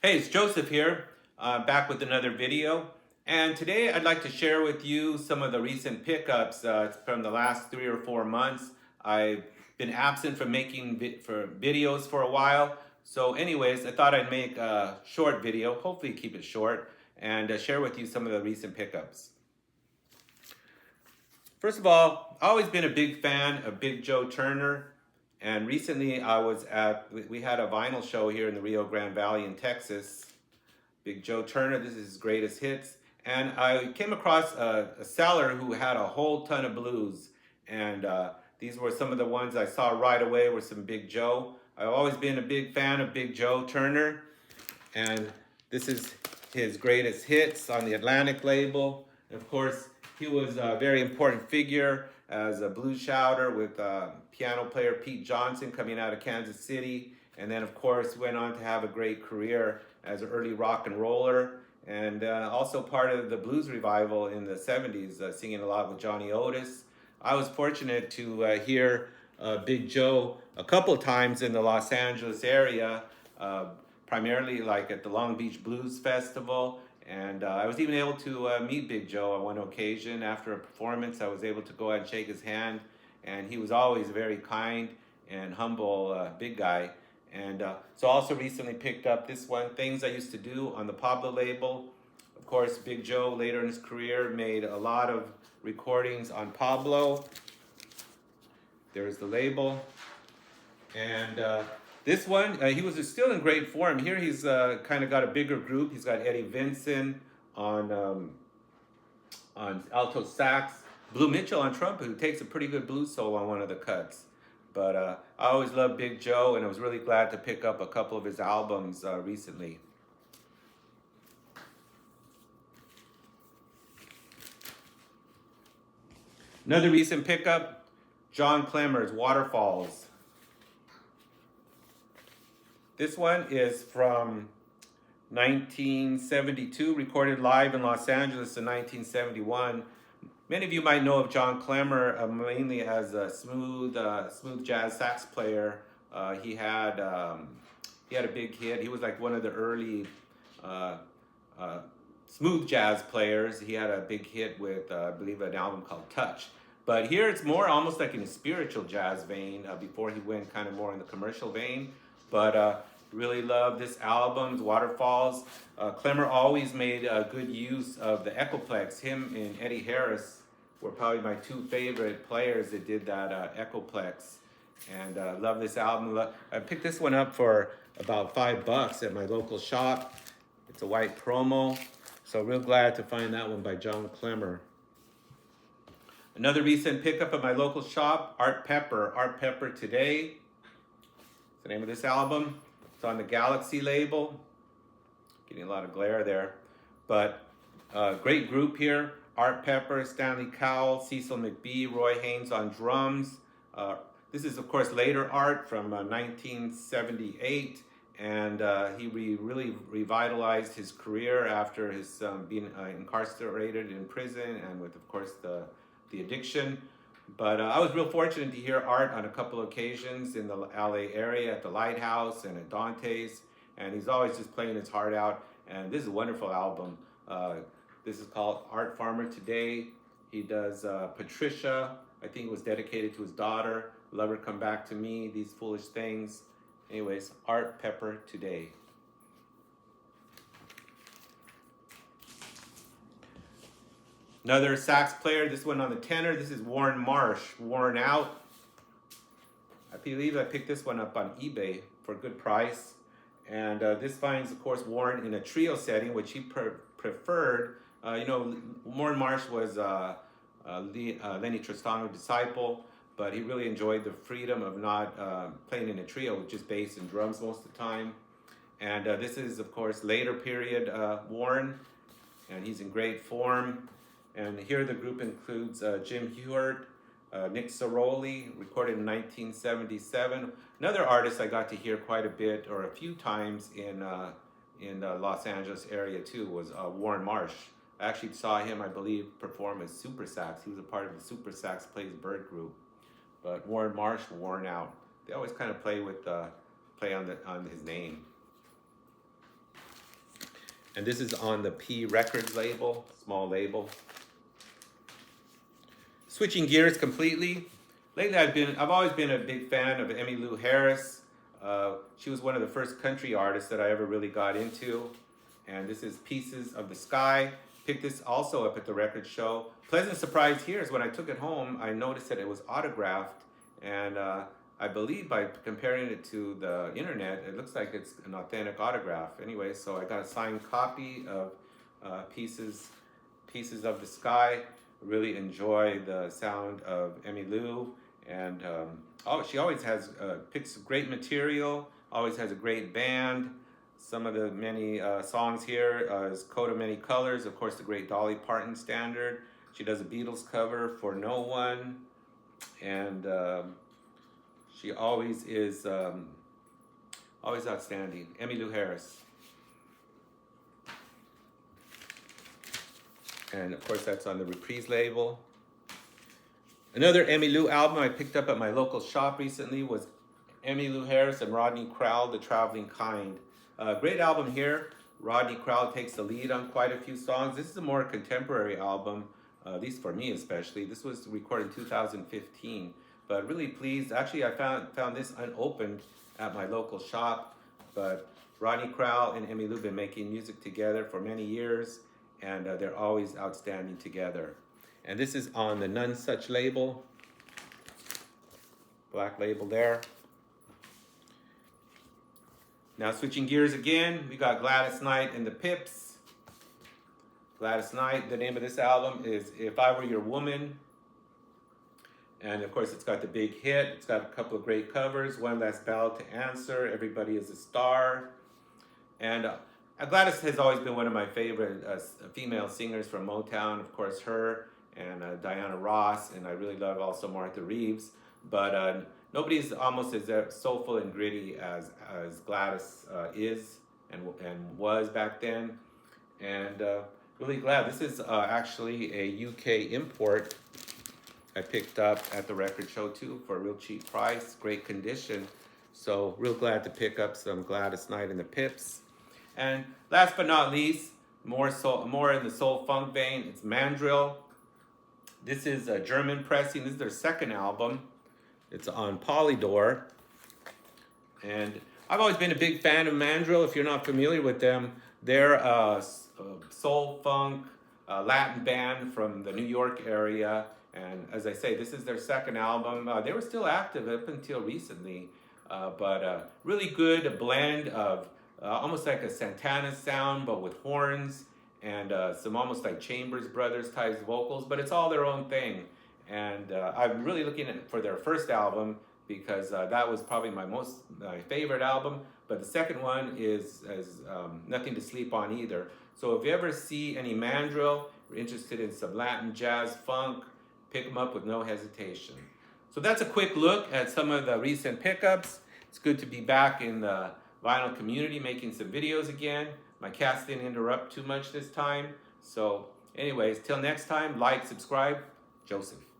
Hey, it's Joseph here, back with another video. And today I'd like to share with you some of the recent pickups from the last 3 or 4 months. I've been absent from making videos for a while. So anyways, I thought I'd make a short video, hopefully keep it short, and share with you some of the recent pickups. First of all, I've always been a big fan of Big Joe Turner. And recently we had a vinyl show here in the Rio Grande Valley in Texas. Big Joe Turner, this is his greatest hits. And I came across a seller who had a whole ton of blues. And these were some of the ones I saw right away were some Big Joe. I've always been a big fan of Big Joe Turner. And this is his greatest hits on the Atlantic label. And of course, he was a very important figure as a blues shouter with piano player Pete Johnson coming out of Kansas City. And then, of course, went on to have a great career as an early rock and roller, and also part of the blues revival in the 70s, singing a lot with Johnny Otis. I was fortunate to hear Big Joe a couple of times in the Los Angeles area, primarily like at the Long Beach Blues Festival. And I was even able to meet Big Joe on one occasion. After a performance, I was able to go out and shake his hand. And he was always a very kind and humble big guy. And so I also recently picked up this one, Things I Used to Do, on the Pablo label. Of course, Big Joe later in his career made a lot of recordings on Pablo. There's the label. And this one, he was still in great form. Here he's kind of got a bigger group. He's got Eddie Vincent on alto sax, Blue Mitchell on trumpet, who takes a pretty good blues solo on one of the cuts. But I always loved Big Joe, and I was really glad to pick up a couple of his albums recently. Another recent pickup, John Clemmer's Waterfalls. This one is from 1972, recorded live in Los Angeles in 1971. Many of you might know of John Clemmer mainly as a smooth jazz sax player. He had a big hit. He was like one of the early smooth jazz players. He had a big hit with, I believe, an album called Touch. But here it's more almost like in a spiritual jazz vein before he went kind of more in the commercial vein. But really love this album, Waterfalls. Clemmer always made good use of the Echoplex. Him and Eddie Harris were probably my two favorite players that did that Echoplex. And love this album. I picked this one up for about $5 at my local shop. It's a white promo. So real glad to find that one by John Clemmer. Another recent pickup at my local shop, Art Pepper Today. That's the name of this album. It's on the Galaxy label. Getting a lot of glare there. But great group here. Art Pepper, Stanley Cowell, Cecil McBee, Roy Haynes on drums. This is, of course, later Art from 1978. And he really revitalized his career after his being incarcerated in prison and with, of course, the addiction. But I was real fortunate to hear Art on a couple of occasions in the LA area at the Lighthouse and at Dante's. And he's always just playing his heart out. And this is a wonderful album. This is called Art Farmer Today. He does Patricia. I think it was dedicated to his daughter. Love Her Come Back to Me, These Foolish Things. Anyways, Art Pepper Today. Another sax player, this one on the tenor. This is Warren Marsh, Worn Out. I believe I picked this one up on eBay for a good price. And this finds, of course, Warren in a trio setting, which he preferred. Warren Marsh was Lenny Tristano's disciple, but he really enjoyed the freedom of not playing in a trio with just bass and drums most of the time. And this is, of course, later period Warren, and he's in great form. And here the group includes Jim Hewart, Nick Ceroli, recorded in 1977. Another artist I got to hear quite a bit or a few times in the Los Angeles area too was Warren Marsh. I actually saw him, I believe, perform as super sax. He was a part of the Super Sax Plays Bird group. But Warren Marsh, Worn Out. They always kind of play on his name. And this is on the P Records label, small label. Switching gears completely. Lately, I've always been a big fan of Emmylou Harris. She was one of the first country artists that I ever really got into. And this is Pieces of the Sky. Picked this also up at the record show. Pleasant surprise here is when I took it home, I noticed that it was autographed. And I believe by comparing it to the internet, it looks like it's an authentic autograph. Anyway, so I got a signed copy of Pieces of the Sky. Really enjoy the sound of Emmylou, and she always has picks great material. Always has a great band. Some of the many songs here is Coat of Many Colors, of course, the great Dolly Parton standard. She does a Beatles cover for No One, and she always is always outstanding. Emmylou Harris. And of course that's on the Reprise label. Another Emmylou album I picked up at my local shop recently was Emmylou Harris and Rodney Crowell, The Traveling Kind. Great album here. Rodney Crowell takes the lead on quite a few songs. This is a more contemporary album, at least for me especially. This was recorded in 2015, but really pleased. Actually, I found this unopened at my local shop, but Rodney Crowell and Emmylou have been making music together for many years, and they're always outstanding together. And this is on the None Such label, black label there. Now switching gears again, we got Gladys Knight and the Pips. Gladys Knight, the name of this album is If I Were Your Woman. And of course it's got the big hit, it's got a couple of great covers, One Last Ballad to Answer, Everybody is a Star. And Gladys has always been one of my favorite female singers from Motown, of course her and Diana Ross, and I really love also Martha Reeves. But nobody's almost as soulful and gritty as Gladys is and was back then. And really glad. This is actually a UK import I picked up at the record show too for a real cheap price, great condition. So real glad to pick up some Gladys Knight and the Pips. And last but not least, more in the soul funk vein, it's Mandrill. This is a German pressing. This is their second album. It's on Polydor. And I've always been a big fan of Mandrill. If you're not familiar with them, they're a soul funk Latin band from the New York area. And as I say, this is their second album. They were still active up until recently, but really good, a blend of almost like a Santana sound, but with horns and some almost like Chambers Brothers type vocals, but it's all their own thing. And I'm really looking for their first album because that was probably my favorite album. But the second one is nothing to sleep on either. So if you ever see any Mandrill, or interested in some Latin jazz funk, pick them up with no hesitation. So that's a quick look at some of the recent pickups. It's good to be back in the vinyl community making some videos again. My cats didn't interrupt too much this time. So anyways, till next time, like, subscribe. Joseph.